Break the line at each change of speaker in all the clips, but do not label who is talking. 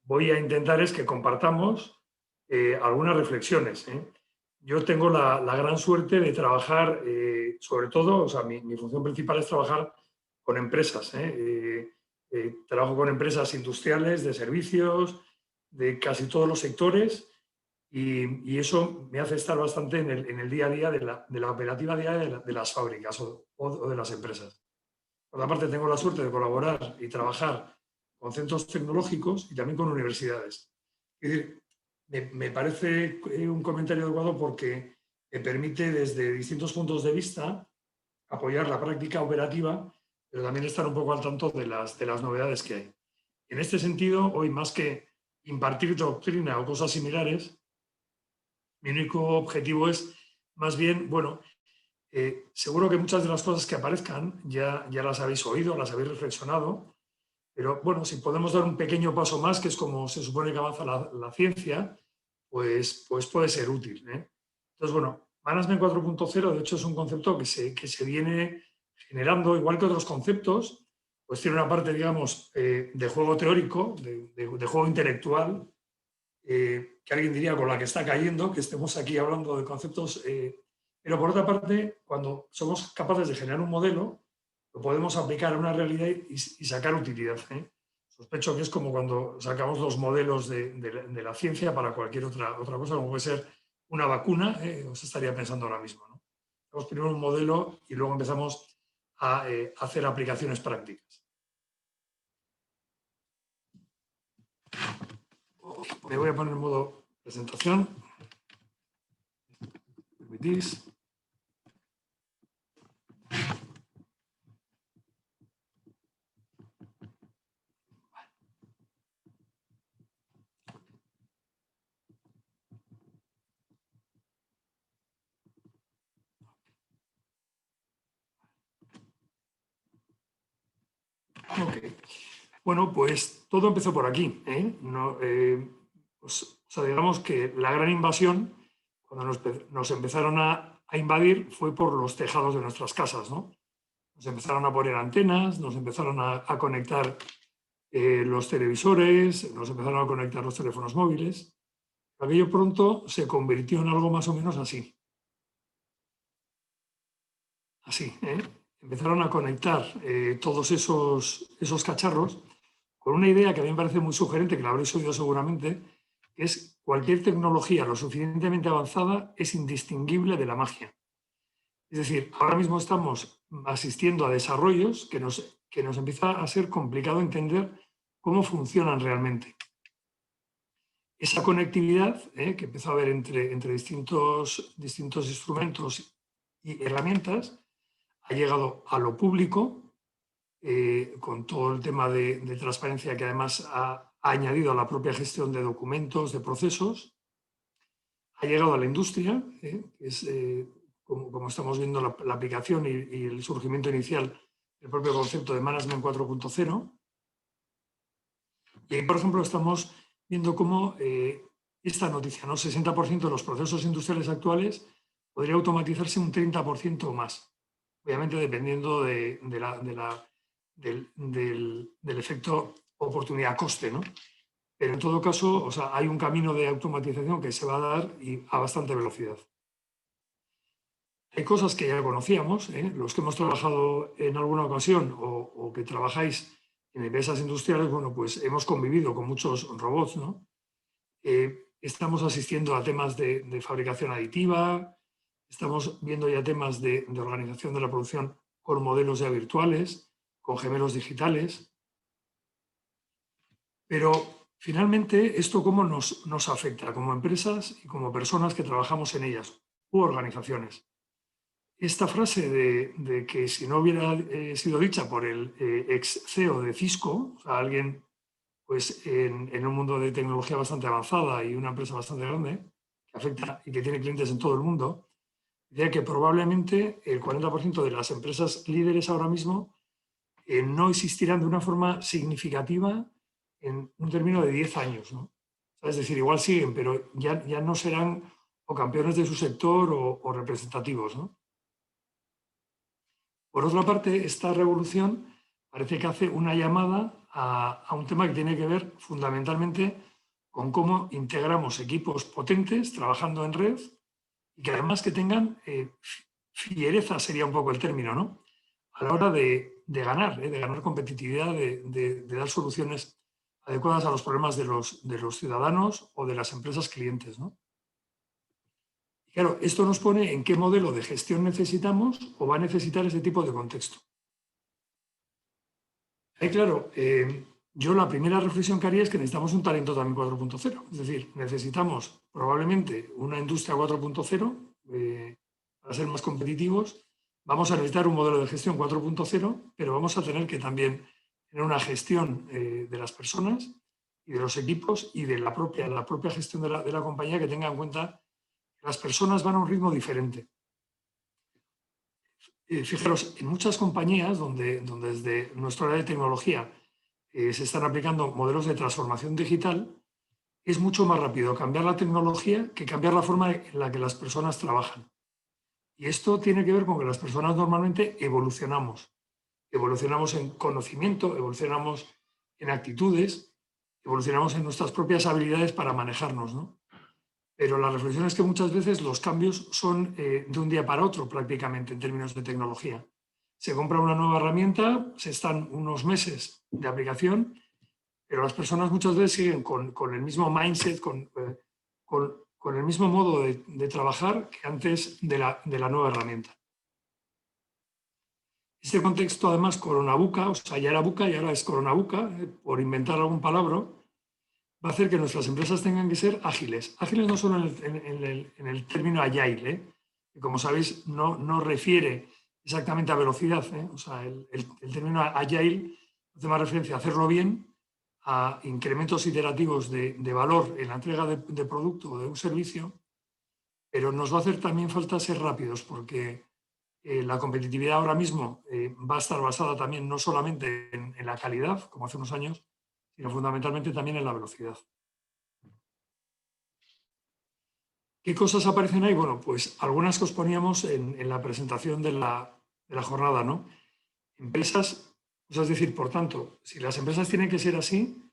voy a intentar es que compartamos algunas reflexiones. Yo tengo la gran suerte de trabajar, sobre todo, o sea, mi función principal es trabajar con empresas. Trabajo con empresas industriales, de servicios, de casi todos los sectores, y eso me hace estar bastante en el día a día de la operativa diaria de las fábricas o de las empresas. Por otra parte, tengo la suerte de colaborar y trabajar con centros tecnológicos y también con universidades. Es decir, me parece un comentario adecuado porque me permite desde distintos puntos de vista apoyar la práctica operativa, pero también estar un poco al tanto de las novedades que hay. En este sentido, hoy más que impartir doctrina o cosas similares, mi único objetivo es más bien, bueno, seguro que muchas de las cosas que aparezcan ya las habéis oído, las habéis reflexionado, pero bueno, si podemos dar un pequeño paso más, que es como se supone que avanza la ciencia, pues puede ser útil. Entonces, bueno, Management 4.0, de hecho, es un concepto que se viene generando, igual que otros conceptos, pues tiene una parte, digamos, de juego teórico, de juego intelectual, que alguien diría con la que está cayendo, que estemos aquí hablando de conceptos, pero por otra parte, cuando somos capaces de generar un modelo, lo podemos aplicar a una realidad y sacar utilidad. Sospecho que es como cuando sacamos los modelos de la ciencia para cualquier otra cosa, como puede ser una vacuna, os estaría pensando ahora mismo. Hacemos primero un modelo y luego empezamos a hacer aplicaciones prácticas. Me voy a poner en modo presentación. ¿Permitís? Ok. Bueno, pues todo empezó por aquí. O sea, digamos que la gran invasión, cuando nos empezaron a invadir, fue por los tejados de nuestras casas, ¿no? Nos empezaron a poner antenas, nos empezaron a conectar los televisores, nos empezaron a conectar los teléfonos móviles. Aquello pronto se convirtió en algo más o menos así. Así, empezaron a conectar todos esos cacharros con una idea que a mí me parece muy sugerente, que la habréis oído seguramente, que es cualquier tecnología lo suficientemente avanzada es indistinguible de la magia. Es decir, ahora mismo estamos asistiendo a desarrollos que nos empieza a ser complicado entender cómo funcionan realmente. Esa conectividad que empezó a haber entre distintos instrumentos y herramientas ha llegado a lo público, con todo el tema de transparencia que además ha añadido a la propia gestión de documentos, de procesos. Ha llegado a la industria, que es, como estamos viendo, la aplicación y el surgimiento inicial del propio concepto de Management 4.0. Y ahí, por ejemplo, estamos viendo cómo esta noticia, ¿no? 60% de los procesos industriales actuales podría automatizarse un 30% o más. Obviamente dependiendo del efecto oportunidad-coste, ¿no? Pero en todo caso, o sea, hay un camino de automatización que se va a dar y a bastante velocidad. Hay cosas que ya conocíamos, los que hemos trabajado en alguna ocasión o que trabajáis en empresas industriales, bueno, pues hemos convivido con muchos robots, ¿no? Estamos asistiendo a temas de fabricación aditiva, estamos viendo ya temas de organización de la producción con modelos ya virtuales, con gemelos digitales. Pero finalmente, ¿esto cómo nos afecta como empresas y como personas que trabajamos en ellas u organizaciones? Esta frase de que si no hubiera sido dicha por el ex CEO de Cisco, o sea, alguien pues, en un mundo de tecnología bastante avanzada y una empresa bastante grande, que afecta y que tiene clientes en todo el mundo, decía que probablemente el 40% de las empresas líderes ahora mismo no existirán de una forma significativa en un término de 10 años, ¿no? Es decir, igual siguen, pero ya no serán o campeones de su sector o representativos, ¿no? Por otra parte, esta revolución parece que hace una llamada a un tema que tiene que ver fundamentalmente con cómo integramos equipos potentes trabajando en red y que además que tengan fiereza, sería un poco el término, ¿no? A la hora de ganar competitividad, de dar soluciones adecuadas a los problemas de los ciudadanos o de las empresas clientes, ¿no? Y claro, esto nos pone en qué modelo de gestión necesitamos o va a necesitar ese tipo de contexto. Ahí, claro, yo la primera reflexión que haría es que necesitamos un talento también 4.0. Es decir, necesitamos probablemente una industria 4.0 para ser más competitivos. Vamos a necesitar un modelo de gestión 4.0, pero vamos a tener que también tener una gestión de las personas y de los equipos y de la propia gestión de la compañía que tenga en cuenta que las personas van a un ritmo diferente. Fijaros, en muchas compañías donde desde nuestro área de tecnología se están aplicando modelos de transformación digital, es mucho más rápido cambiar la tecnología que cambiar la forma en la que las personas trabajan. Y esto tiene que ver con que las personas normalmente evolucionamos. Evolucionamos en conocimiento, evolucionamos en actitudes, evolucionamos en nuestras propias habilidades para manejarnos, ¿no? Pero la reflexión es que muchas veces los cambios son de un día para otro prácticamente en términos de tecnología. Se compra una nueva herramienta, se están unos meses de aplicación, pero las personas muchas veces siguen con el mismo mindset, con el mismo modo de trabajar que antes de la nueva herramienta. Este contexto, además, coronabuca, o sea, ya era buca y ahora es coronabuca, por inventar algún palabra, va a hacer que nuestras empresas tengan que ser ágiles. Ágiles no solo en el término agile, que como sabéis no refiere exactamente a velocidad. O sea, el término agile hace más referencia a hacerlo bien, a incrementos iterativos de valor en la entrega de producto o de un servicio, pero nos va a hacer también falta ser rápidos porque la competitividad ahora mismo va a estar basada también no solamente en la calidad, como hace unos años, sino fundamentalmente también en la velocidad. ¿Qué cosas aparecen ahí? Bueno, pues algunas que os poníamos en la presentación de la jornada, ¿no? Empresas, es decir, por tanto, si las empresas tienen que ser así,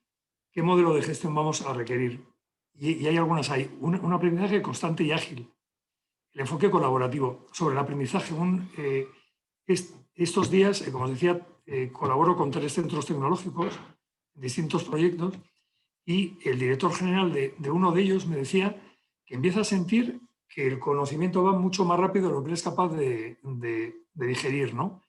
¿qué modelo de gestión vamos a requerir? Y hay algunas ahí. Un aprendizaje constante y ágil. El enfoque colaborativo. Sobre el aprendizaje, estos días, como os decía, colaboro con 3 centros tecnológicos en distintos proyectos y el director general de uno de ellos me decía que empieza a sentir que el conocimiento va mucho más rápido de lo que eres capaz de digerir, ¿no?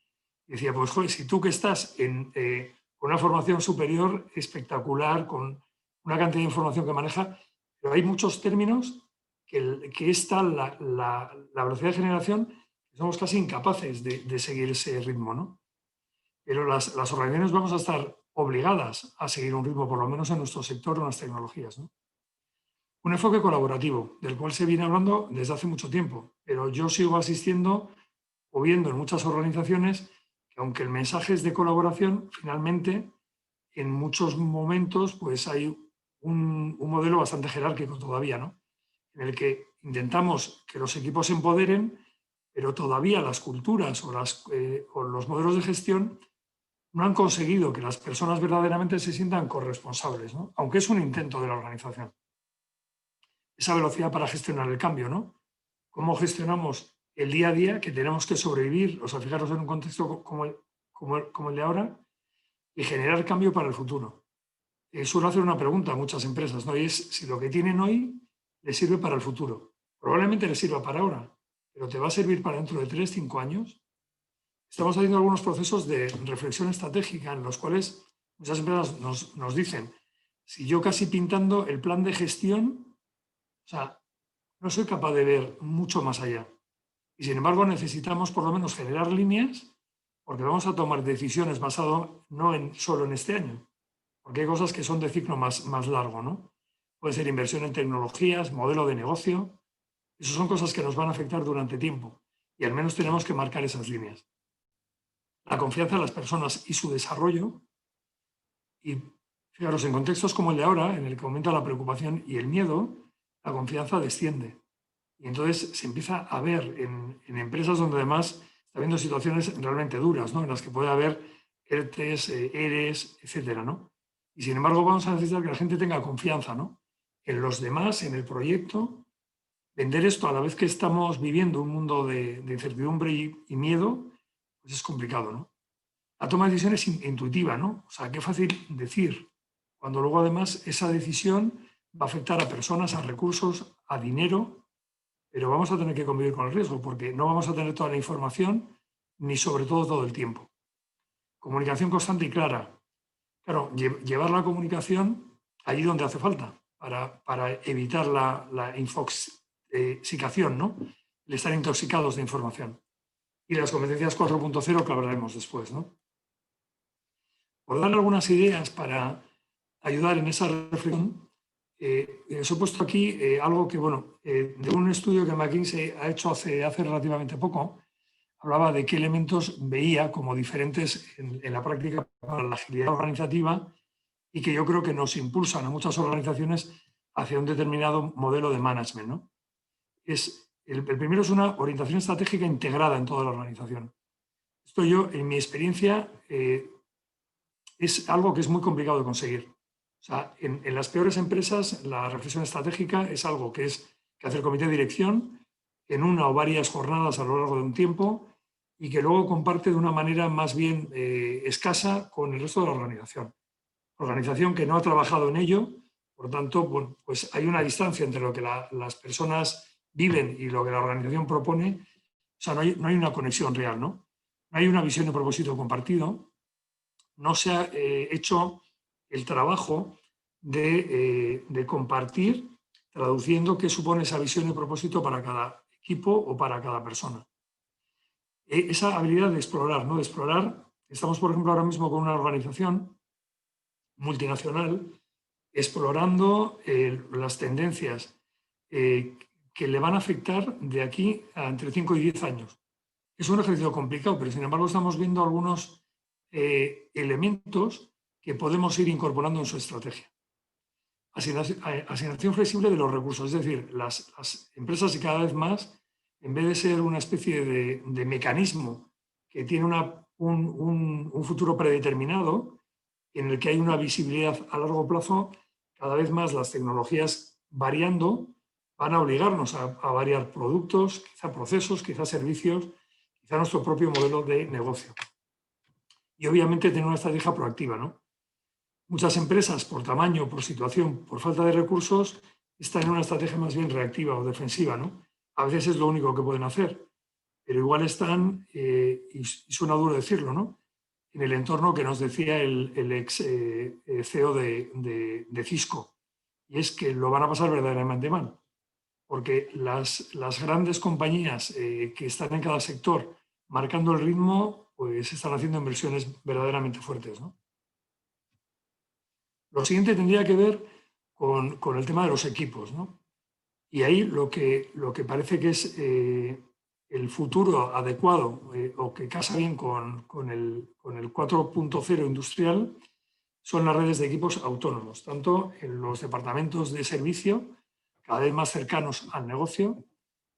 Y decía, pues joder, si tú que estás con una formación superior espectacular, con una cantidad de información que maneja, pero hay muchos términos que es tal la velocidad de generación que somos casi incapaces de seguir ese ritmo, ¿no? Pero las organizaciones vamos a estar obligadas a seguir un ritmo, por lo menos en nuestro sector o en las tecnologías, ¿no? Un enfoque colaborativo, del cual se viene hablando desde hace mucho tiempo, pero yo sigo asistiendo o viendo en muchas organizaciones que aunque el mensaje es de colaboración, finalmente en muchos momentos pues hay un modelo bastante jerárquico todavía, ¿no? En el que intentamos que los equipos se empoderen, pero todavía las culturas o los modelos de gestión no han conseguido que las personas verdaderamente se sientan corresponsables, ¿no? Aunque es un intento de la organización. Esa velocidad para gestionar el cambio, ¿no? ¿Cómo gestionamos el día a día que tenemos que sobrevivir, o sea, fijaros en un contexto como el de ahora, y generar cambio para el futuro? Suelo hacer una pregunta a muchas empresas, ¿no? Y es si lo que tienen hoy les sirve para el futuro. Probablemente les sirva para ahora, pero ¿te va a servir para dentro de 3, 5 años? Estamos haciendo algunos procesos de reflexión estratégica en los cuales muchas empresas nos dicen, si yo casi pintando el plan de gestión, o sea, no soy capaz de ver mucho más allá. Y sin embargo necesitamos por lo menos generar líneas porque vamos a tomar decisiones basado no solo en este año, porque hay cosas que son de ciclo más largo, ¿no? Puede ser inversión en tecnologías, modelo de negocio. Esas son cosas que nos van a afectar durante tiempo y al menos tenemos que marcar esas líneas. La confianza en las personas y su desarrollo. Y fijaros, en contextos como el de ahora, en el que aumenta la preocupación y el miedo, la confianza desciende. Y entonces se empieza a ver en empresas donde además está habiendo situaciones realmente duras, ¿no? En las que puede haber ERTES, ERES, etcétera, ¿no? Y sin embargo vamos a necesitar que la gente tenga confianza, ¿no?, en los demás, en el proyecto. Vender esto a la vez que estamos viviendo un mundo de incertidumbre y miedo, pues es complicado, ¿no? La toma de decisiones es intuitiva, ¿no? O sea, qué fácil decir, cuando luego además esa decisión va a afectar a personas, a recursos, a dinero, pero vamos a tener que convivir con el riesgo porque no vamos a tener toda la información ni sobre todo el tiempo. Comunicación constante y clara. Claro, llevar la comunicación allí donde hace falta para evitar la intoxicación, ¿no?, el estar intoxicados de información. Y las competencias 4.0 que hablaremos después, ¿no? Por dar algunas ideas para ayudar en esa reflexión, os he puesto aquí algo que, bueno, de un estudio que McKinsey ha hecho hace relativamente poco, hablaba de qué elementos veía como diferentes en la práctica para la agilidad organizativa y que yo creo que nos impulsan a muchas organizaciones hacia un determinado modelo de management, ¿no? El primero es una orientación estratégica integrada en toda la organización. Esto yo, en mi experiencia, es algo que es muy complicado de conseguir. O sea, en las peores empresas la reflexión estratégica es algo que hace el comité de dirección en una o varias jornadas a lo largo de un tiempo y que luego comparte de una manera más bien escasa con el resto de la organización. Organización que no ha trabajado en ello, por tanto, bueno, pues hay una distancia entre lo que las personas viven y lo que la organización propone. O sea, no hay una conexión real, ¿no? No hay una visión de propósito compartido. No se ha hecho el trabajo de compartir, traduciendo qué supone esa visión y propósito para cada equipo o para cada persona. Esa habilidad de explorar, ¿no? De explorar. Estamos, por ejemplo, ahora mismo con una organización multinacional explorando las tendencias que le van a afectar de aquí a entre 5 y 10 años. Es un ejercicio complicado, pero sin embargo estamos viendo algunos elementos que podemos ir incorporando en su estrategia. Asignación flexible de los recursos, es decir, las empresas y cada vez más, en vez de ser una especie de mecanismo que tiene un futuro predeterminado, en el que hay una visibilidad a largo plazo, cada vez más las tecnologías variando van a obligarnos a variar productos, quizá procesos, quizá servicios, quizá nuestro propio modelo de negocio. Y obviamente tener una estrategia proactiva, ¿no? Muchas empresas, por tamaño, por situación, por falta de recursos, están en una estrategia más bien reactiva o defensiva, ¿no? A veces es lo único que pueden hacer, pero igual están, y suena duro decirlo, ¿no?, en el entorno que nos decía el ex CEO de Cisco, y es que lo van a pasar verdaderamente mal, porque las grandes compañías que están en cada sector marcando el ritmo, pues están haciendo inversiones verdaderamente fuertes, ¿no? Lo siguiente tendría que ver con el tema de los equipos, ¿no? Y ahí lo que parece que es el futuro adecuado o que casa bien con el 4.0 industrial son las redes de equipos autónomos, tanto en los departamentos de servicio, cada vez más cercanos al negocio,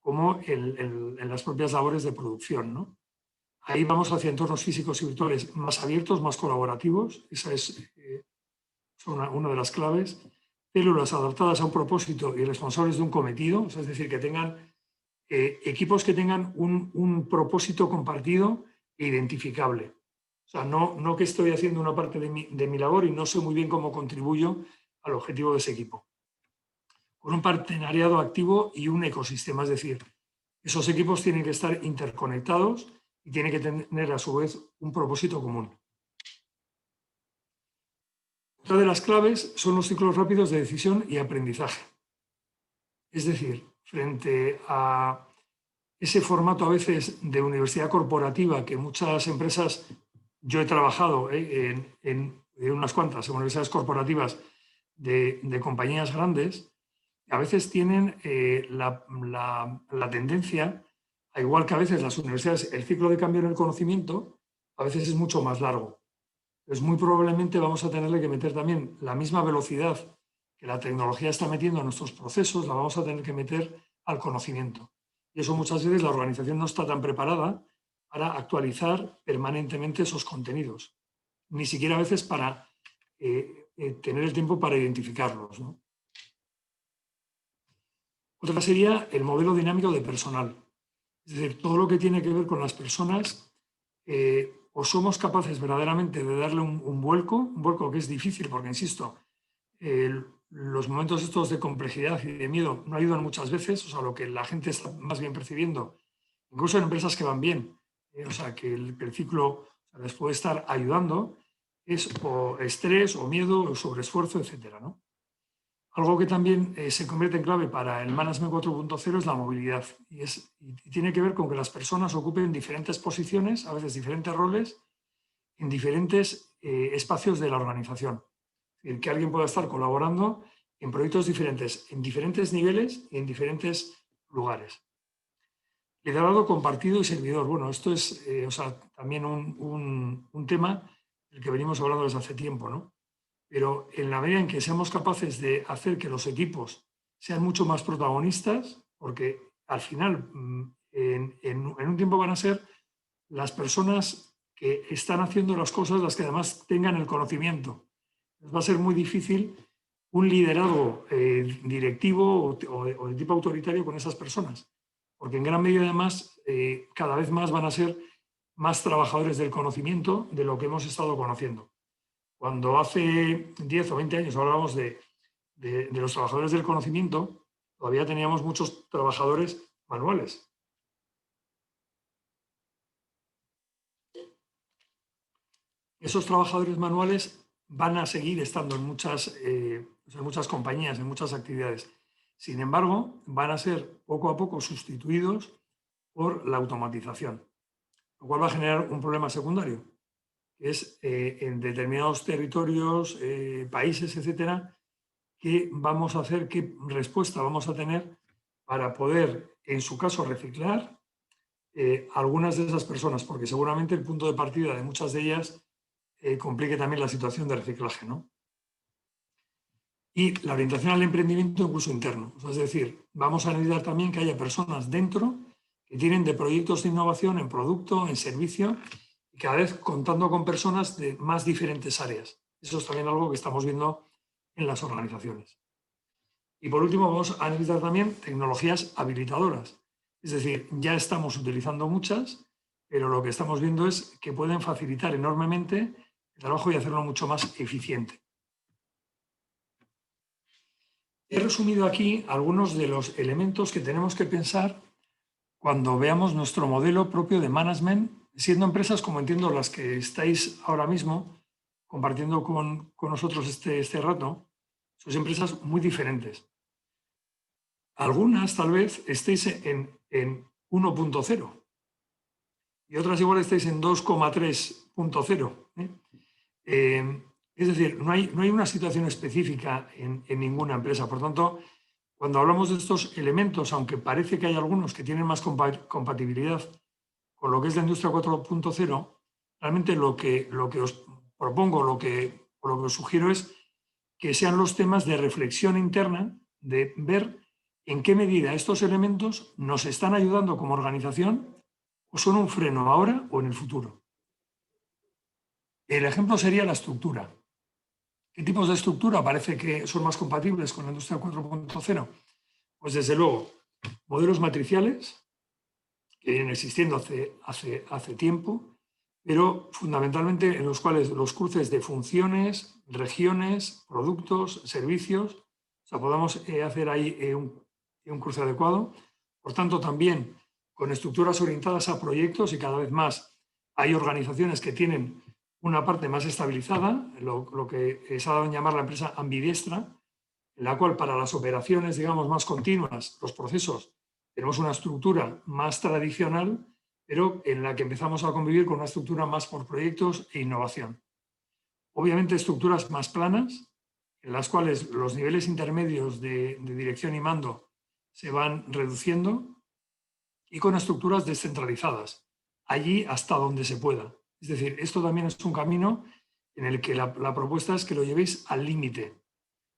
como en las propias labores de producción, ¿no? Ahí vamos hacia entornos físicos y virtuales más abiertos, más colaborativos. Esa es una de las claves. Células adaptadas a un propósito y responsables de un cometido, es decir, que tengan equipos que tengan un propósito compartido e identificable. O sea, no que estoy haciendo una parte de mi labor y no sé muy bien cómo contribuyo al objetivo de ese equipo. Con un partenariado activo y un ecosistema, es decir, esos equipos tienen que estar interconectados y tienen que tener a su vez un propósito común. Otra de las claves son los ciclos rápidos de decisión y aprendizaje. Es decir, frente a ese formato a veces de universidad corporativa que muchas empresas, yo he trabajado en unas cuantas universidades corporativas de compañías grandes, a veces tienen la tendencia, a igual que a veces las universidades, el ciclo de cambio en el conocimiento a veces es mucho más largo. Pues muy probablemente vamos a tenerle que meter también la misma velocidad que la tecnología está metiendo en nuestros procesos, la vamos a tener que meter al conocimiento. Y eso muchas veces la organización no está tan preparada para actualizar permanentemente esos contenidos. ni siquiera a veces para tener el tiempo para identificarlos, ¿no? Otra sería el modelo dinámico de personal. Es decir, todo lo que tiene que ver con las personas, o somos capaces verdaderamente de darle un vuelco que es difícil, porque, insisto, los momentos estos de complejidad y de miedo no ayudan muchas veces, o sea, lo que la gente está más bien percibiendo, incluso en empresas que van bien, o sea, que el ciclo les puede estar ayudando, es o estrés o miedo o sobreesfuerzo, etcétera, ¿no? Algo que también se convierte en clave para el Management 4.0 es la movilidad y tiene que ver con que las personas ocupen diferentes posiciones, a veces diferentes roles, en diferentes espacios de la organización. Es decir, que alguien pueda estar colaborando en proyectos diferentes, en diferentes niveles y en diferentes lugares. Liderazgo compartido y servidor. Bueno, esto es también un tema del que venimos hablando desde hace tiempo, ¿no? Pero en la medida en que seamos capaces de hacer que los equipos sean mucho más protagonistas, porque al final, en un tiempo van a ser las personas que están haciendo las cosas las que además tengan el conocimiento. Va a ser muy difícil un liderazgo directivo o de tipo autoritario con esas personas, porque en gran medida además cada vez más van a ser más trabajadores del conocimiento de lo que hemos estado conociendo. Cuando hace 10 o 20 años hablábamos de los trabajadores del conocimiento, todavía teníamos muchos trabajadores manuales. Esos trabajadores manuales van a seguir estando en muchas compañías, en muchas actividades. Sin embargo, van a ser poco a poco sustituidos por la automatización, lo cual va a generar un problema secundario, que es en determinados territorios, países, etcétera, qué vamos a hacer, qué respuesta vamos a tener para poder, en su caso, reciclar algunas de esas personas, porque seguramente el punto de partida de muchas de ellas complique también la situación de reciclaje, ¿no? Y la orientación al emprendimiento incluso interno. O sea, es decir, vamos a necesitar también que haya personas dentro que tienen de proyectos de innovación en producto, en servicio, y cada vez contando con personas de más diferentes áreas. Eso es también algo que estamos viendo en las organizaciones. Y por último, vamos a necesitar también tecnologías habilitadoras. Es decir, ya estamos utilizando muchas, pero lo que estamos viendo es que pueden facilitar enormemente el trabajo y hacerlo mucho más eficiente. He resumido aquí algunos de los elementos que tenemos que pensar cuando veamos nuestro modelo propio de management, siendo empresas como entiendo las que estáis ahora mismo compartiendo con nosotros este rato, son empresas muy diferentes. Algunas tal vez estéis en 1.0 y otras igual estáis en 2,3.0. Es decir, no hay una situación específica en ninguna empresa. Por tanto, cuando hablamos de estos elementos, aunque parece que hay algunos que tienen más compatibilidad con lo que es la industria 4.0, realmente lo que os propongo, lo que os sugiero es que sean los temas de reflexión interna, de ver en qué medida estos elementos nos están ayudando como organización o son un freno ahora o en el futuro. El ejemplo sería la estructura. ¿Qué tipos de estructura parece que son más compatibles con la industria 4.0? Pues desde luego, modelos matriciales, que vienen existiendo hace tiempo, pero fundamentalmente en los cuales los cruces de funciones, regiones, productos, servicios, o sea, podamos hacer ahí un cruce adecuado. Por tanto, también con estructuras orientadas a proyectos y cada vez más hay organizaciones que tienen una parte más estabilizada, lo que se ha dado en llamar la empresa ambidiestra, en la cual para las operaciones, digamos, más continuas, los procesos, tenemos una estructura más tradicional, pero en la que empezamos a convivir con una estructura más por proyectos e innovación. Obviamente estructuras más planas, en las cuales los niveles intermedios de dirección y mando se van reduciendo, y con estructuras descentralizadas, allí hasta donde se pueda. Es decir, esto también es un camino en el que la propuesta es que lo llevéis al límite.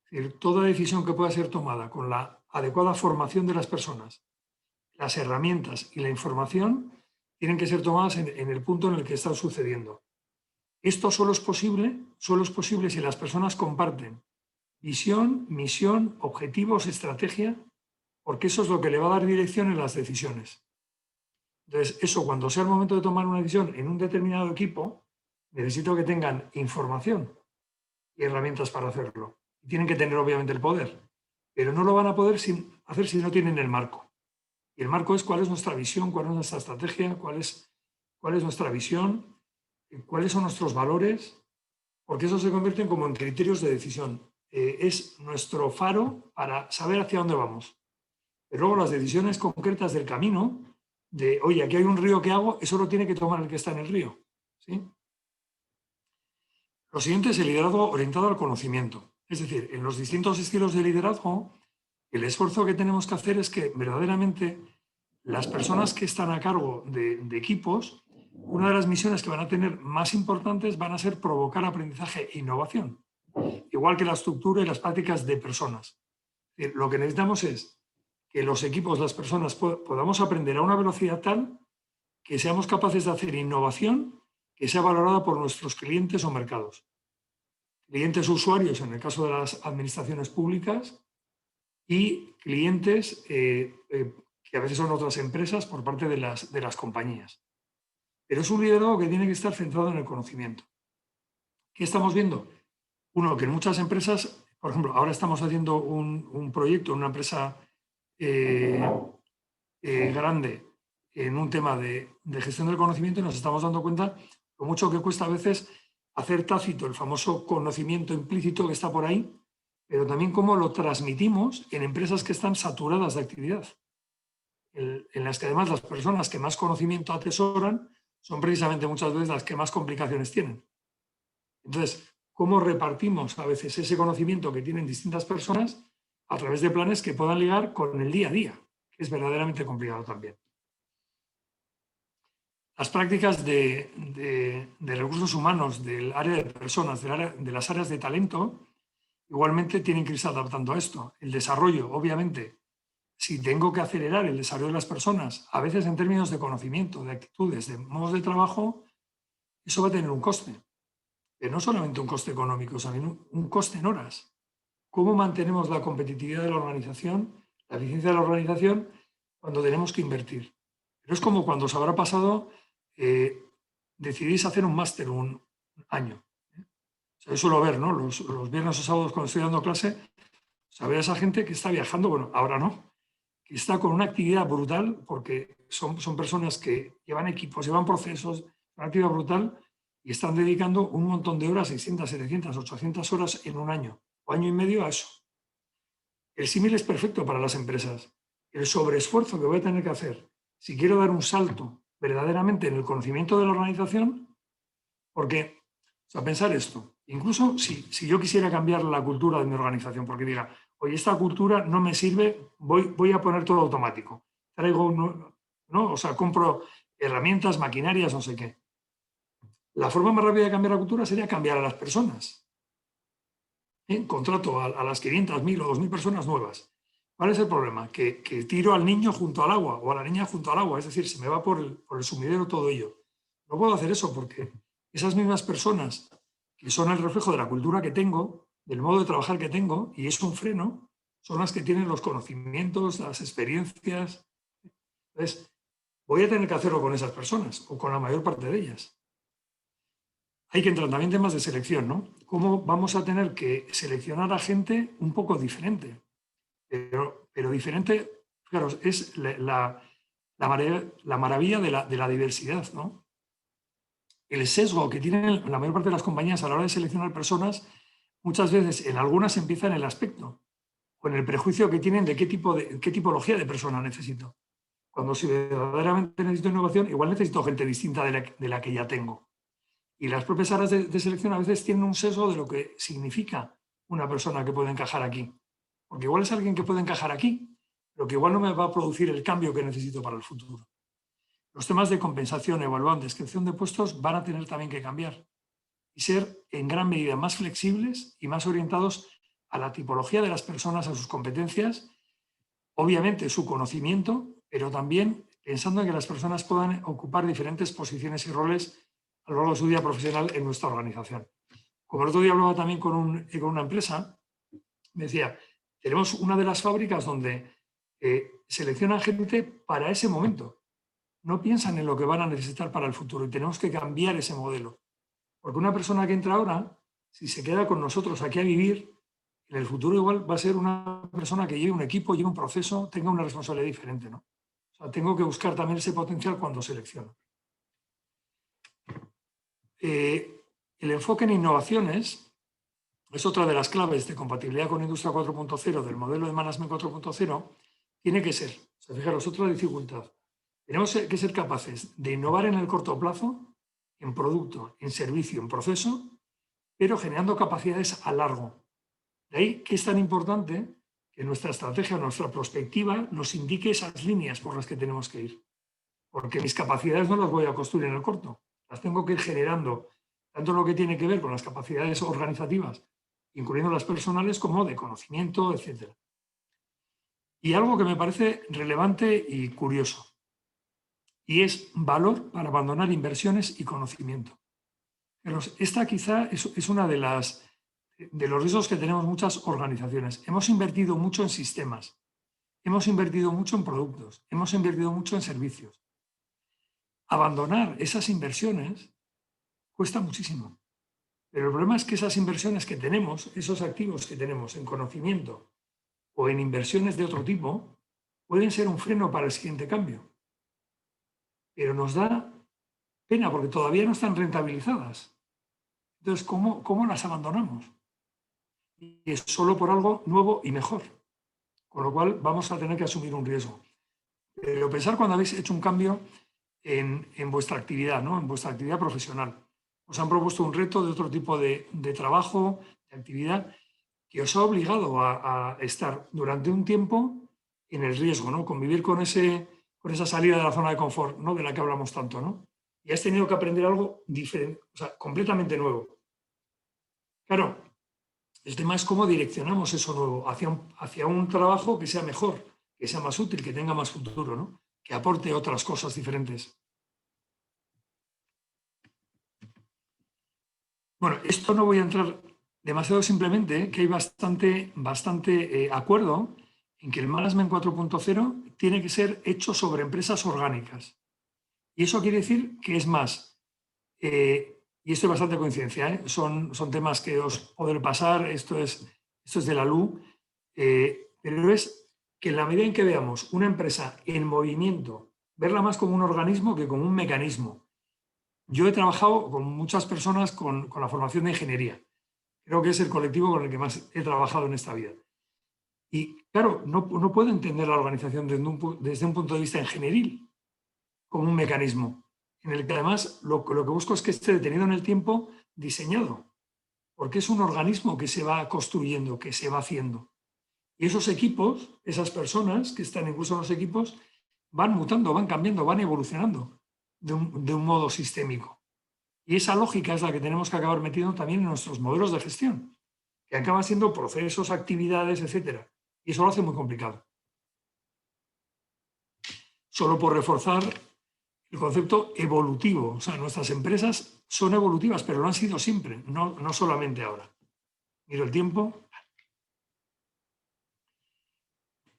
Es decir, toda decisión que pueda ser tomada con la adecuada formación de las personas, las herramientas y la información tienen que ser tomadas en el punto en el que están sucediendo. Esto solo es posible si las personas comparten visión, misión, objetivos, estrategia, porque eso es lo que le va a dar dirección en las decisiones. Entonces, eso cuando sea el momento de tomar una decisión en un determinado equipo, necesito que tengan información y herramientas para hacerlo. Y tienen que tener obviamente el poder, pero no lo van a poder hacer si no tienen el marco. Y el marco es cuál es nuestra visión, cuál es nuestra estrategia, cuál es nuestra visión, cuáles son nuestros valores, porque eso se convierte como en criterios de decisión. Es nuestro faro para saber hacia dónde vamos. Pero luego las decisiones concretas del camino, de, oye, aquí hay un río que hago, eso lo tiene que tomar el que está en el río. ¿Sí? Lo siguiente es el liderazgo orientado al conocimiento. Es decir, en los distintos estilos de liderazgo, el esfuerzo que tenemos que hacer es que verdaderamente las personas que están a cargo de equipos, una de las misiones que van a tener más importantes van a ser provocar aprendizaje e innovación, igual que la estructura y las prácticas de personas. Es decir, lo que necesitamos es que los equipos, las personas, podamos aprender a una velocidad tal que seamos capaces de hacer innovación que sea valorada por nuestros clientes o mercados. Clientes usuarios, en el caso de las administraciones públicas, y clientes que a veces son otras empresas por parte de las compañías. Pero es un liderazgo que tiene que estar centrado en el conocimiento. ¿Qué estamos viendo? Uno, que en muchas empresas, por ejemplo, ahora estamos haciendo un proyecto, una empresa grande en un tema de gestión del conocimiento y nos estamos dando cuenta lo mucho que cuesta a veces hacer tácito el famoso conocimiento implícito que está por ahí, pero también cómo lo transmitimos en empresas que están saturadas de actividad, en las que además las personas que más conocimiento atesoran son precisamente muchas veces las que más complicaciones tienen. Entonces, ¿cómo repartimos a veces ese conocimiento que tienen distintas personas a través de planes que puedan ligar con el día a día? Que es verdaderamente complicado también. Las prácticas de recursos humanos, del área de personas, de las áreas de talento, igualmente tienen que irse adaptando a esto. El desarrollo, obviamente, si tengo que acelerar el desarrollo de las personas, a veces en términos de conocimiento, de actitudes, de modos de trabajo, eso va a tener un coste. Pero no solamente un coste económico, sino un coste en horas. ¿Cómo mantenemos la competitividad de la organización, la eficiencia de la organización, cuando tenemos que invertir? Pero es como cuando os habrá pasado, decidís hacer un máster un año. O sea, yo suelo ver, ¿no? Los viernes o sábados cuando estoy dando clase, saber a esa gente que está viajando, bueno, ahora no, que está con una actividad brutal, porque son personas que llevan equipos, llevan procesos, una actividad brutal, y están dedicando un montón de horas, 600, 700, 800 horas en un año o año y medio a eso. El símil es perfecto para las empresas. El sobreesfuerzo que voy a tener que hacer si quiero dar un salto verdaderamente en el conocimiento de la organización, porque, o sea, pensar esto, incluso si yo quisiera cambiar la cultura de mi organización, porque diga, oye, esta cultura no me sirve, voy a poner todo automático. Traigo, ¿no? O sea, compro herramientas, maquinarias, no sé qué. La forma más rápida de cambiar la cultura sería cambiar a las personas. Contrato a las 500, 1000 o 2000 personas nuevas. ¿Cuál es el problema? Que tiro al niño junto al agua o a la niña junto al agua, es decir, se me va por el sumidero todo ello. No puedo hacer eso porque esas mismas personas que son el reflejo de la cultura que tengo, del modo de trabajar que tengo, y es un freno, son las que tienen los conocimientos, las experiencias. Entonces, voy a tener que hacerlo con esas personas o con la mayor parte de ellas. Hay que entrar también en temas de selección, ¿no? ¿Cómo vamos a tener que seleccionar a gente un poco diferente? Pero diferente, claro, es la maravilla de la diversidad, ¿no? El sesgo que tienen la mayor parte de las compañías a la hora de seleccionar personas, muchas veces en algunas empieza en el aspecto, con el prejuicio que tienen de qué tipología de persona necesito. Cuando si verdaderamente necesito innovación, igual necesito gente distinta de la que ya tengo. Y las propias áreas de selección a veces tienen un sesgo de lo que significa una persona que puede encajar aquí. Porque igual es alguien que puede encajar aquí, pero que igual no me va a producir el cambio que necesito para el futuro. Los temas de compensación, evaluación, descripción de puestos van a tener también que cambiar y ser en gran medida más flexibles y más orientados a la tipología de las personas, a sus competencias, obviamente su conocimiento, pero también pensando en que las personas puedan ocupar diferentes posiciones y roles a lo largo de su vida profesional en nuestra organización. Como el otro día hablaba también con una empresa, me decía, tenemos una de las fábricas donde seleccionan gente para ese momento. No piensan en lo que van a necesitar para el futuro y tenemos que cambiar ese modelo. Porque una persona que entra ahora, si se queda con nosotros aquí a vivir, en el futuro igual va a ser una persona que lleve un equipo, lleve un proceso, tenga una responsabilidad diferente, ¿no? O sea, tengo que buscar también ese potencial cuando selecciono. El enfoque en innovaciones es otra de las claves de compatibilidad con Industria 4.0 del modelo de Management 4.0. Tiene que ser, o sea, fijaros, otra dificultad. Tenemos que ser capaces de innovar en el corto plazo, en producto, en servicio, en proceso, pero generando capacidades a largo. De ahí que es tan importante que nuestra estrategia, nuestra prospectiva, nos indique esas líneas por las que tenemos que ir. Porque mis capacidades no las voy a construir en el corto, las tengo que ir generando, tanto lo que tiene que ver con las capacidades organizativas, incluyendo las personales, como de conocimiento, etc. Y algo que me parece relevante y curioso, y es valor para abandonar inversiones y conocimiento. Pero esta quizá es una de los riesgos que tenemos muchas organizaciones. Hemos invertido mucho en sistemas, hemos invertido mucho en productos, hemos invertido mucho en servicios. Abandonar esas inversiones cuesta muchísimo. Pero el problema es que esas inversiones que tenemos, esos activos que tenemos en conocimiento o en inversiones de otro tipo, pueden ser un freno para el siguiente cambio. Pero nos da pena porque todavía no están rentabilizadas. Entonces, ¿cómo las abandonamos? Y es solo por algo nuevo y mejor. Con lo cual vamos a tener que asumir un riesgo. Pero pensar cuando habéis hecho un cambio en vuestra actividad, ¿no? En vuestra actividad profesional. Os han propuesto un reto de otro tipo de trabajo, de actividad, que os ha obligado a estar durante un tiempo en el riesgo, ¿no? Convivir con esa salida de la zona de confort, ¿no? De la que hablamos tanto, ¿no? Y has tenido que aprender algo diferente, o sea, completamente nuevo. Claro, el tema es cómo direccionamos eso nuevo hacia un trabajo que sea mejor, que sea más útil, que tenga más futuro, ¿no? Que aporte otras cosas diferentes. Bueno, esto no voy a entrar demasiado, simplemente que hay bastante acuerdo en que el Management 4.0 tiene que ser hecho sobre empresas orgánicas. Y eso quiere decir que es más, y esto es bastante coincidencia, son temas que os podré pasar, esto es de la LU, pero es que en la medida en que veamos una empresa en movimiento, verla más como un organismo que como un mecanismo. Yo he trabajado con muchas personas con la formación de ingeniería. Creo que es el colectivo con el que más he trabajado en esta vida. Y claro, no puedo entender la organización desde un punto de vista ingenieril, como un mecanismo, en el que además lo que busco es que esté detenido en el tiempo, diseñado, porque es un organismo que se va construyendo, que se va haciendo. Y esos equipos, esas personas que están incluso en los equipos, van mutando, van cambiando, van evolucionando de un modo sistémico. Y esa lógica es la que tenemos que acabar metiendo también en nuestros modelos de gestión, que acaban siendo procesos, actividades, etc. Y eso lo hace muy complicado. Solo por reforzar el concepto evolutivo. O sea, nuestras empresas son evolutivas, pero lo han sido siempre, no solamente ahora. Miro el tiempo.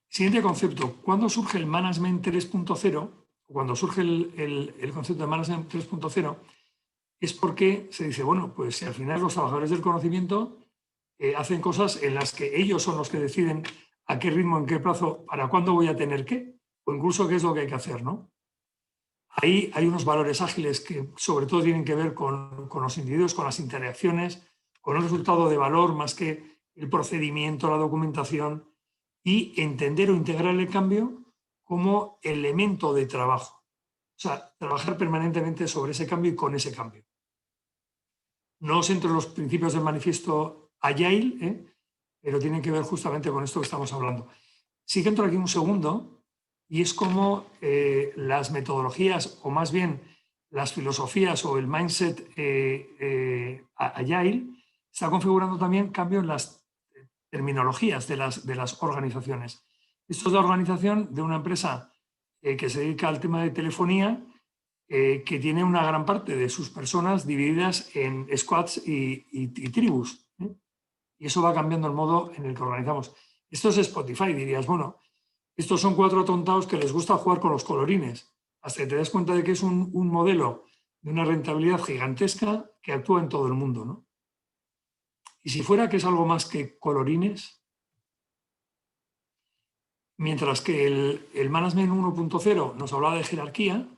Siguiente concepto. ¿Cuándo surge el Management 3.0? Cuando surge el concepto de Management 3.0, es porque se dice, bueno, pues si al final los trabajadores del conocimiento hacen cosas en las que ellos son los que deciden a qué ritmo, en qué plazo, para cuándo voy a tener qué, o incluso qué es lo que hay que hacer, ¿no? Ahí hay unos valores ágiles que sobre todo tienen que ver con los individuos, con las interacciones, con un resultado de valor más que el procedimiento, la documentación, y entender o integrar el cambio como elemento de trabajo. O sea, trabajar permanentemente sobre ese cambio y con ese cambio. No os entro en los principios del manifiesto Agile, pero tienen que ver justamente con esto que estamos hablando. Sí que entro aquí un segundo, y es como las metodologías, o más bien las filosofías o el mindset Agile, está configurando también cambio en las terminologías de las organizaciones. Esto es la organización de una empresa que se dedica al tema de telefonía, que tiene una gran parte de sus personas divididas en squads y tribus. Y eso va cambiando el modo en el que organizamos. Esto es Spotify, dirías, bueno, estos son 4 atontados que les gusta jugar con los colorines, hasta que te das cuenta de que es un modelo de una rentabilidad gigantesca que actúa en todo el mundo, ¿no? Y si fuera que es algo más que colorines, mientras que el Management 1.0 nos hablaba de jerarquía,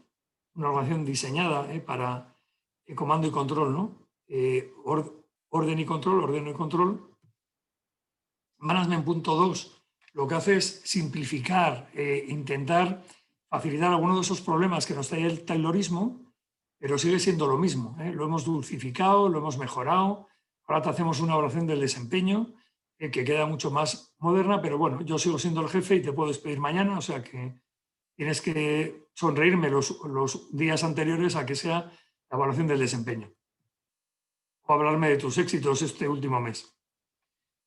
una organización diseñada para comando y control, ¿no? Orden y control. Management.2 lo que hace es simplificar, intentar facilitar algunos de esos problemas que nos trae el taylorismo, pero sigue siendo lo mismo. Lo hemos dulcificado, lo hemos mejorado. Ahora te hacemos una evaluación del desempeño que queda mucho más moderna, pero bueno, yo sigo siendo el jefe y te puedo despedir mañana, o sea que tienes que sonreírme los días anteriores a que sea la evaluación del desempeño. O hablarme de tus éxitos este último mes.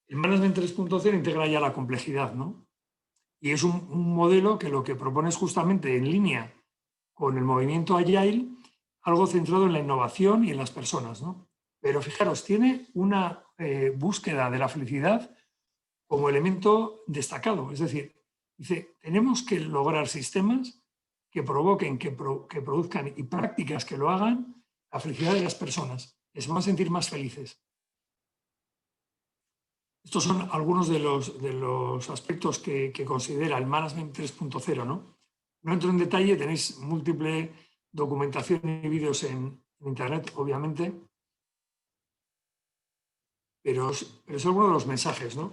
El Management 3.0 integra ya la complejidad, ¿no? Y es un modelo que lo que propone es justamente en línea con el movimiento Agile, algo centrado en la innovación y en las personas, ¿no? Pero fijaros, tiene una búsqueda de la felicidad como elemento destacado. Es decir, dice, tenemos que lograr sistemas que provoquen, que produzcan y prácticas que lo hagan la felicidad de las personas, que se van a sentir más felices. Estos son algunos de los aspectos que considera el Management 3.0, ¿no? No entro en detalle, tenéis múltiple documentación y vídeos en Internet, obviamente, pero es alguno de los mensajes, ¿no?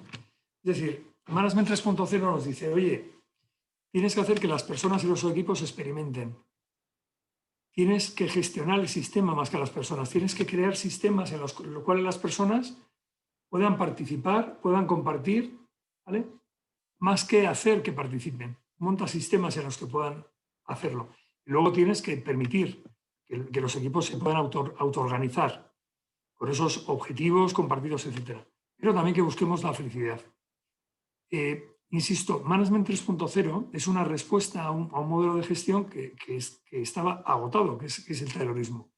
Es decir, Management 3.0 nos dice, oye, tienes que hacer que las personas y los equipos experimenten. Tienes que gestionar el sistema más que a las personas. Tienes que crear sistemas en los cuales las personas puedan participar, puedan compartir, ¿vale? Más que hacer que participen. Monta sistemas en los que puedan hacerlo. Y luego tienes que permitir que los equipos se puedan autoorganizar con esos objetivos compartidos, etc. Pero también que busquemos la felicidad. Insisto, Management 3.0 es una respuesta a un modelo de gestión que estaba agotado, que es el taylorismo.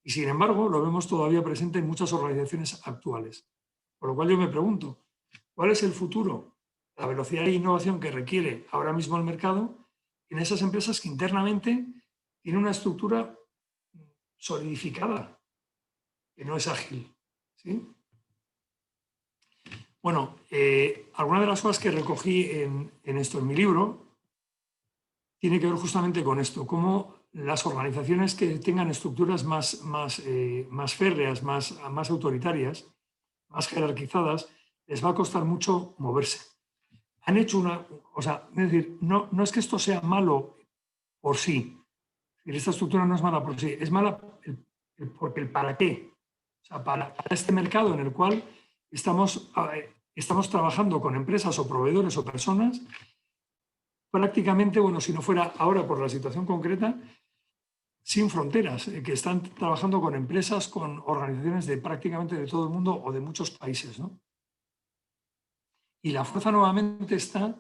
Y sin embargo, lo vemos todavía presente en muchas organizaciones actuales. Por lo cual yo me pregunto, ¿cuál es el futuro? La velocidad de innovación que requiere ahora mismo el mercado en esas empresas que internamente tienen una estructura solidificada, que no es ágil. ¿Sí? Bueno, algunas de las cosas que recogí en mi libro tiene que ver justamente con esto, cómo las organizaciones que tengan estructuras más férreas, más autoritarias, más jerarquizadas, les va a costar mucho moverse. Han hecho es decir, no es que esto sea malo por sí. Esta estructura no es mala por sí, es mala porque el para qué. O sea, para este mercado en el cual estamos trabajando con empresas o proveedores o personas, prácticamente, bueno, si no fuera ahora por la situación concreta, sin fronteras, que están trabajando con empresas, con organizaciones de prácticamente de todo el mundo o de muchos países, ¿no? Y la fuerza nuevamente está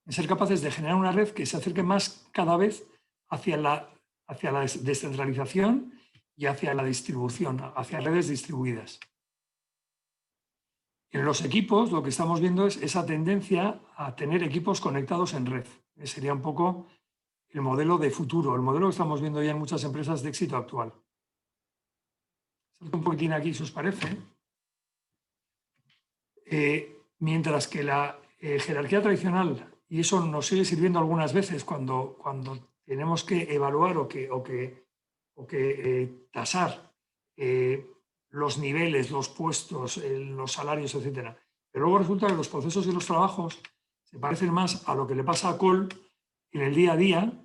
en ser capaces de generar una red que se acerque más cada vez hacia la descentralización y hacia la distribución, hacia redes distribuidas. En los equipos lo que estamos viendo es esa tendencia a tener equipos conectados en red. Sería un poco el modelo de futuro, el modelo que estamos viendo ya en muchas empresas de éxito actual. Salto un poquitín aquí, si os parece. Mientras que la jerarquía tradicional, y eso nos sigue sirviendo algunas veces cuando tenemos que evaluar o que tasar los niveles, los puestos, los salarios, etc. Pero luego resulta que los procesos y los trabajos se parecen más a lo que le pasa a Cole en el día a día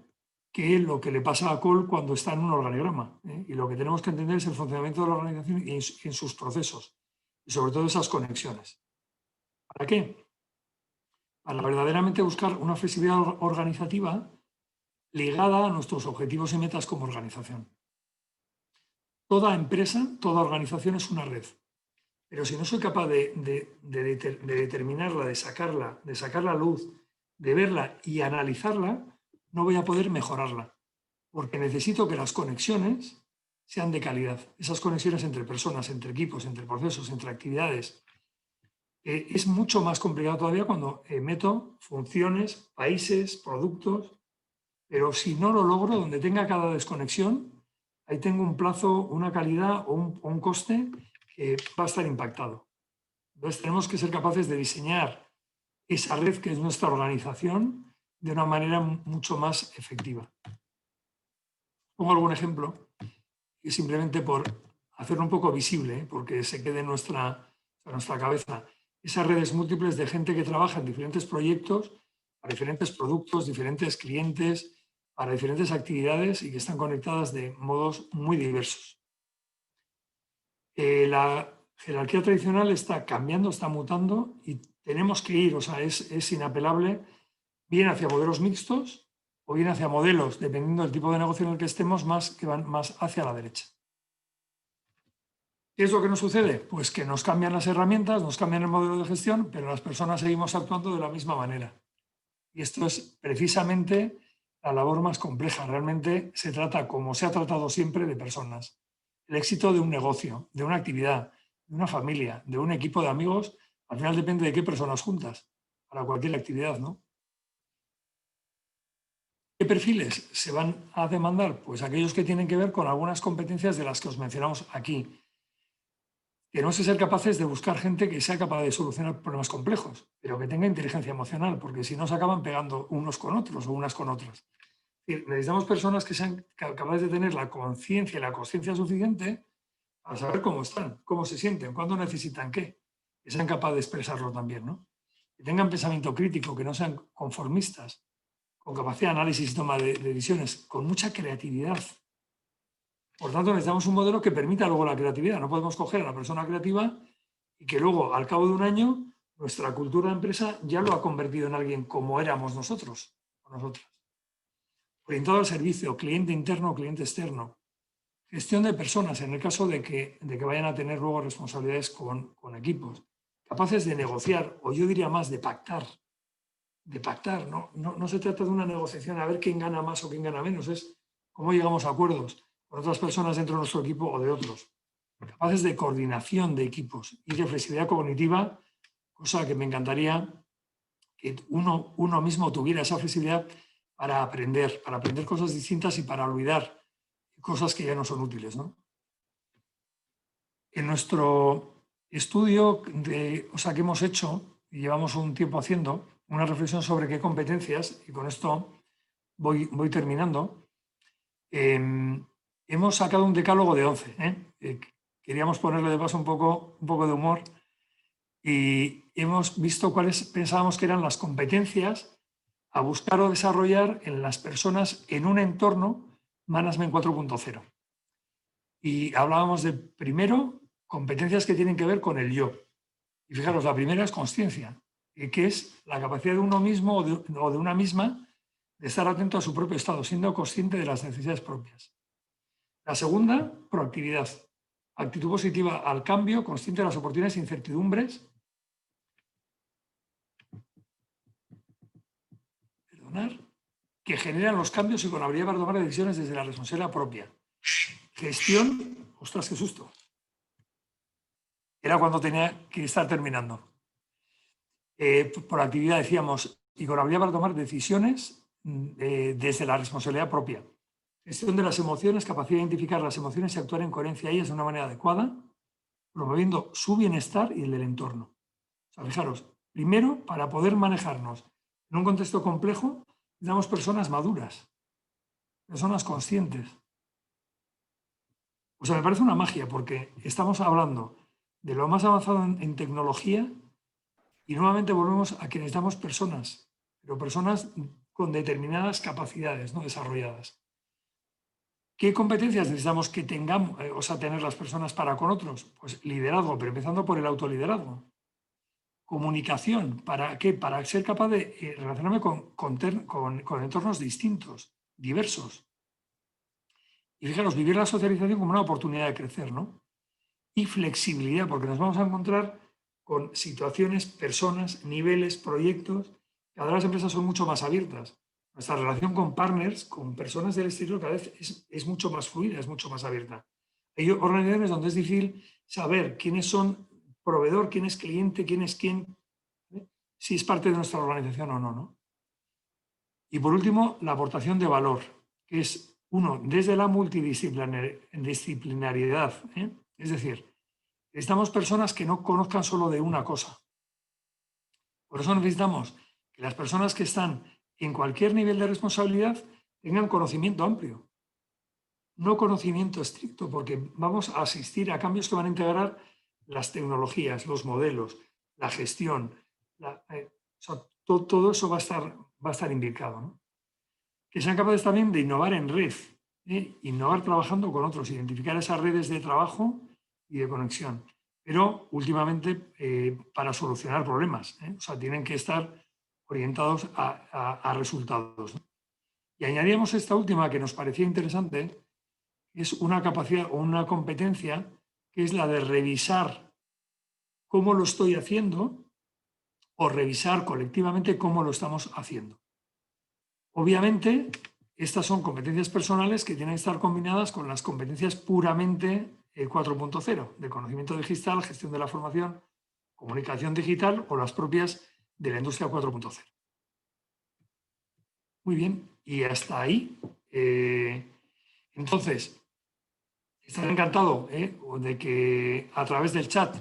que lo que le pasa a Cole cuando está en un organigrama. Y lo que tenemos que entender es el funcionamiento de la organización y en sus procesos, y sobre todo esas conexiones. ¿Para qué? Para verdaderamente buscar una flexibilidad organizativa ligada a nuestros objetivos y metas como organización. Toda empresa, toda organización es una red, pero si no soy capaz de determinarla, de sacar la luz, de verla y analizarla, no voy a poder mejorarla. porque necesito que las conexiones sean de calidad. Esas conexiones entre personas, entre equipos, entre procesos, entre actividades. Es mucho más complicado todavía cuando meto funciones, países, productos, pero si no lo logro, donde tenga cada desconexión, ahí tengo un plazo, una calidad o un coste que va a estar impactado. Entonces tenemos que ser capaces de diseñar esa red que es nuestra organización de una manera mucho más efectiva. Pongo algún ejemplo, y simplemente por hacerlo un poco visible, porque se quede en nuestra cabeza. Esas redes múltiples de gente que trabaja en diferentes proyectos, para diferentes productos, diferentes clientes, para diferentes actividades y que están conectadas de modos muy diversos. La jerarquía tradicional está cambiando, está mutando y tenemos que ir, o sea, es inapelable, bien hacia modelos mixtos o bien hacia modelos, dependiendo del tipo de negocio en el que estemos, que van más hacia la derecha. ¿Qué es lo que nos sucede? Pues que nos cambian las herramientas, nos cambian el modelo de gestión, pero las personas seguimos actuando de la misma manera. Y esto es precisamente la labor más compleja. Realmente se trata, como se ha tratado siempre, de personas. El éxito de un negocio, de una actividad, de una familia, de un equipo de amigos, al final depende de qué personas juntas, para cualquier actividad, ¿no? ¿Qué perfiles se van a demandar? Pues aquellos que tienen que ver con algunas competencias de las que os mencionamos aquí. Tenemos que ser capaces de buscar gente que sea capaz de solucionar problemas complejos, pero que tenga inteligencia emocional, porque si no se acaban pegando unos con otros o unas con otras. Necesitamos personas que sean capaces de tener la conciencia y la consciencia suficiente para saber cómo están, cómo se sienten, cuándo necesitan qué, que sean capaces de expresarlo también, ¿no? Que tengan pensamiento crítico, que no sean conformistas, con capacidad de análisis y toma de decisiones, con mucha creatividad. Por tanto, necesitamos un modelo que permita luego la creatividad. No podemos coger a la persona creativa y que luego, al cabo de un año, nuestra cultura de empresa ya lo ha convertido en alguien como éramos nosotros o nosotras. Orientado al servicio, cliente interno o cliente externo. Gestión de personas, en el caso de que vayan a tener luego responsabilidades con equipos. Capaces de negociar, o yo diría más, de pactar. De pactar, no se trata de una negociación a ver quién gana más o quién gana menos, es cómo llegamos a acuerdos con otras personas dentro de nuestro equipo o de otros. Capaces de coordinación de equipos y de flexibilidad cognitiva, cosa que me encantaría que uno mismo tuviera esa flexibilidad para aprender cosas distintas y para olvidar cosas que ya no son útiles, ¿no? En nuestro estudio que hemos hecho y llevamos un tiempo haciendo, una reflexión sobre qué competencias, y con esto voy terminando, hemos sacado un decálogo de 11. Queríamos ponerle de paso un poco de humor y hemos visto cuáles pensábamos que eran las competencias a buscar o desarrollar en las personas en un entorno Management 4.0. Y hablábamos de, primero, competencias que tienen que ver con el yo. Y fijaros, la primera es consciencia, que es la capacidad de uno mismo o de una misma de estar atento a su propio estado, siendo consciente de las necesidades propias. La segunda, proactividad. Actitud positiva al cambio, consciente de las oportunidades e incertidumbres. Que generan los cambios y con habilidad para tomar decisiones desde la responsabilidad propia. Gestión, ostras, qué susto. Era cuando tenía que estar terminando. Por actividad, decíamos, y con habilidad para tomar decisiones desde la responsabilidad propia. Gestión de las emociones, capacidad de identificar las emociones y actuar en coherencia a ellas de una manera adecuada, promoviendo su bienestar y el del entorno. O sea, fijaros, primero, para poder manejarnos en un contexto complejo, necesitamos personas maduras, personas conscientes. O sea, me parece una magia porque estamos hablando de lo más avanzado en tecnología y nuevamente volvemos a que necesitamos personas, pero personas con determinadas capacidades no desarrolladas. ¿Qué competencias necesitamos que tengamos, tener las personas para con otros? Pues liderazgo, pero empezando por el autoliderazgo. Comunicación, ¿para qué? Para ser capaz de relacionarme con entornos distintos, diversos. Y fijaros, vivir la socialización como una oportunidad de crecer, ¿no? Y flexibilidad, porque nos vamos a encontrar con situaciones, personas, niveles, proyectos. Cada vez las empresas son mucho más abiertas. nuestra relación con partners, con personas del exterior, cada vez es mucho más fluida, es mucho más abierta. Hay organizaciones donde es difícil saber quiénes son proveedor, quién es cliente, quién es quién, si es parte de nuestra organización o no, ¿no? Y por último, la aportación de valor, que es, uno, desde la multidisciplinariedad. Es decir, necesitamos personas que no conozcan solo de una cosa. Por eso necesitamos que las personas que están en cualquier nivel de responsabilidad tengan conocimiento amplio, no conocimiento estricto, porque vamos a asistir a cambios que van a integrar las tecnologías, los modelos, la gestión, todo eso va a estar implicado, ¿no? Que sean capaces también de innovar en red, innovar trabajando con otros, identificar esas redes de trabajo y de conexión. Pero últimamente para solucionar problemas, o sea, tienen que estar orientados a resultados, ¿no? Y añadíamos esta última que nos parecía interesante, es una capacidad o una competencia que es la de revisar cómo lo estoy haciendo o revisar colectivamente cómo lo estamos haciendo. Obviamente, estas son competencias personales que tienen que estar combinadas con las competencias puramente 4.0, de conocimiento digital, gestión de la formación, comunicación digital o las propias de la industria 4.0. Muy bien, y hasta ahí. Entonces, estaré encantado de que a través del chat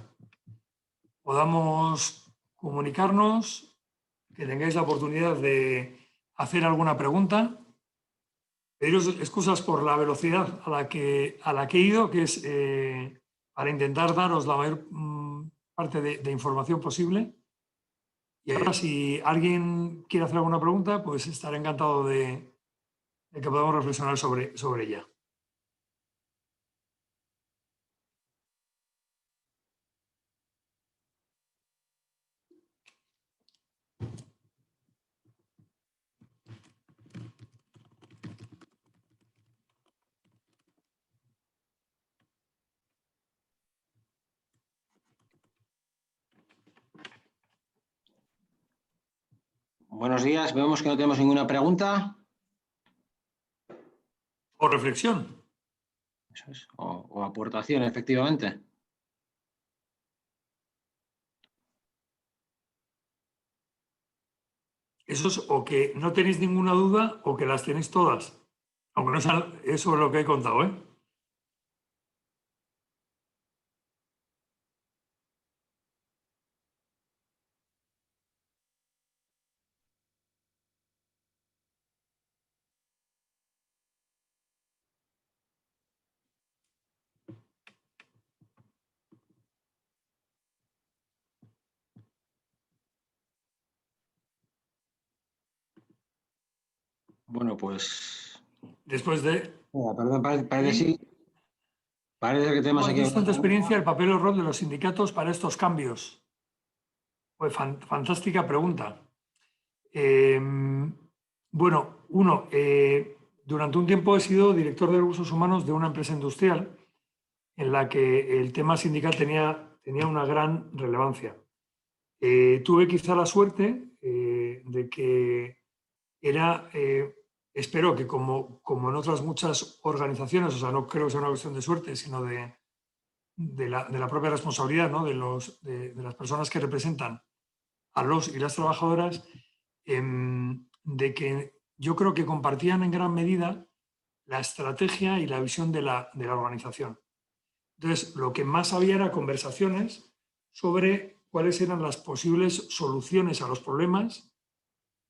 podamos comunicarnos, que tengáis la oportunidad de hacer alguna pregunta. Pediros excusas por la velocidad a la que he ido, que es para intentar daros la mayor parte de información posible. Y ahora, si alguien quiere hacer alguna pregunta, pues estaré encantado de que podamos reflexionar sobre ella.
Buenos días, vemos que no tenemos ninguna pregunta.
O reflexión.
Eso es, o aportación, efectivamente.
Eso es o que no tenéis ninguna duda o que las tenéis todas. Aunque no sea eso lo que he contado, ¿eh?
Bueno, pues...
Después de...
Perdón, parece que tenemos
¿Cómo has
aquí...
visto en tu experiencia el papel o rol de los sindicatos para estos cambios? Pues fantástica pregunta. Bueno, durante un tiempo he sido director de recursos humanos de una empresa industrial en la que el tema sindical tenía una gran relevancia. Tuve quizá la suerte de que espero que como en otras muchas organizaciones, o sea, no creo que sea una cuestión de suerte, sino de la propia responsabilidad, ¿no? de las personas que representan a los y las trabajadoras, de que yo creo que compartían en gran medida la estrategia y la visión de la organización. Entonces, lo que más había era conversaciones sobre cuáles eran las posibles soluciones a los problemas,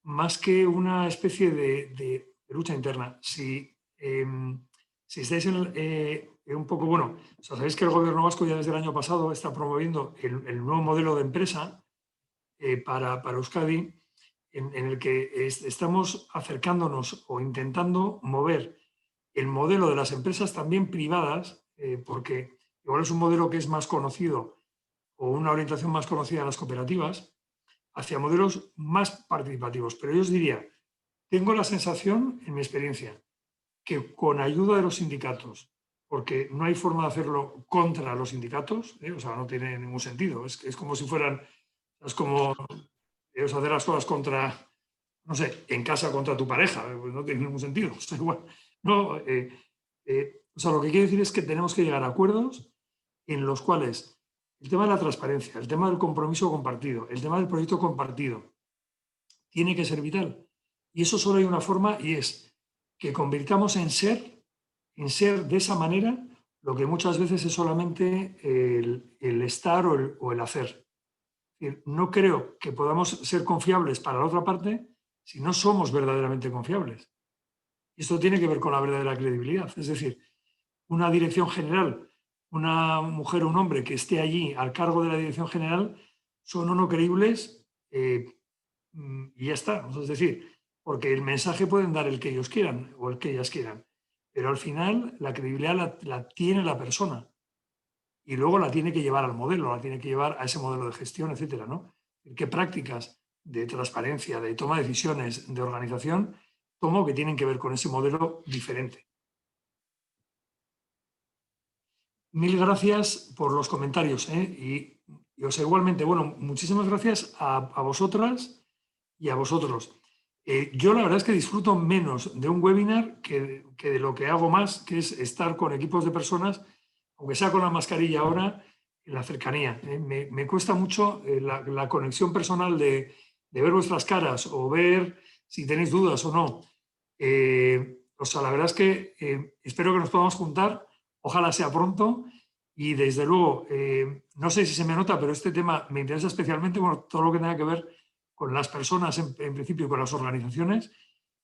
más que una especie de lucha interna. Si estáis un poco, bueno, o sea, sabéis que el gobierno vasco ya desde el año pasado está promoviendo el nuevo modelo de empresa para Euskadi, en el que estamos acercándonos o intentando mover el modelo de las empresas también privadas, porque igual es un modelo que es más conocido o una orientación más conocida en las cooperativas, hacia modelos más participativos. Pero yo os diría, tengo la sensación, en mi experiencia, que con ayuda de los sindicatos, porque no hay forma de hacerlo contra los sindicatos, o sea, no tiene ningún sentido, es como si fueran, es como hacer las cosas contra no sé, en casa contra tu pareja, pues no tiene ningún sentido. O sea, igual, no, o sea, lo que quiero decir es que tenemos que llegar a acuerdos en los cuales el tema de la transparencia, el tema del compromiso compartido, el tema del proyecto compartido, tiene que ser vital. Y eso solo hay una forma, y es que convirtamos en ser de esa manera lo que muchas veces es solamente el estar o el hacer. Es decir, no creo que podamos ser confiables para la otra parte si no somos verdaderamente confiables. Y esto tiene que ver con la verdadera credibilidad. Es decir, una dirección general, una mujer o un hombre que esté allí al cargo de la dirección general, son o no creíbles y ya está. Es decir, porque el mensaje pueden dar el que ellos quieran o el que ellas quieran, pero al final la credibilidad la tiene la persona y luego la tiene que llevar al modelo, la tiene que llevar a ese modelo de gestión, etcétera, ¿no? ¿Qué prácticas de transparencia, de toma de decisiones, de organización tomo que tienen que ver con ese modelo diferente? Mil gracias por los comentarios, y o sea, igualmente, bueno, muchísimas gracias a vosotras y a vosotros. Yo la verdad es que disfruto menos de un webinar que de lo que hago más, que es estar con equipos de personas, aunque sea con la mascarilla ahora, en la cercanía. Me cuesta mucho la conexión personal de ver vuestras caras o ver si tenéis dudas o no. O sea, la verdad es que espero que nos podamos juntar, ojalá sea pronto. Y desde luego, no sé si se me nota, pero este tema me interesa especialmente, bueno, todo lo que tenga que ver con las personas, en principio, y con las organizaciones.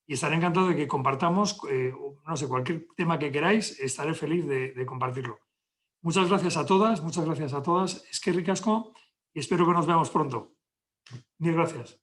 Y estaré encantado de que compartamos, no sé, cualquier tema que queráis, estaré feliz de compartirlo. Muchas gracias a todas, muchas gracias a todas. Es que ricasco y espero que nos veamos pronto. Mil gracias.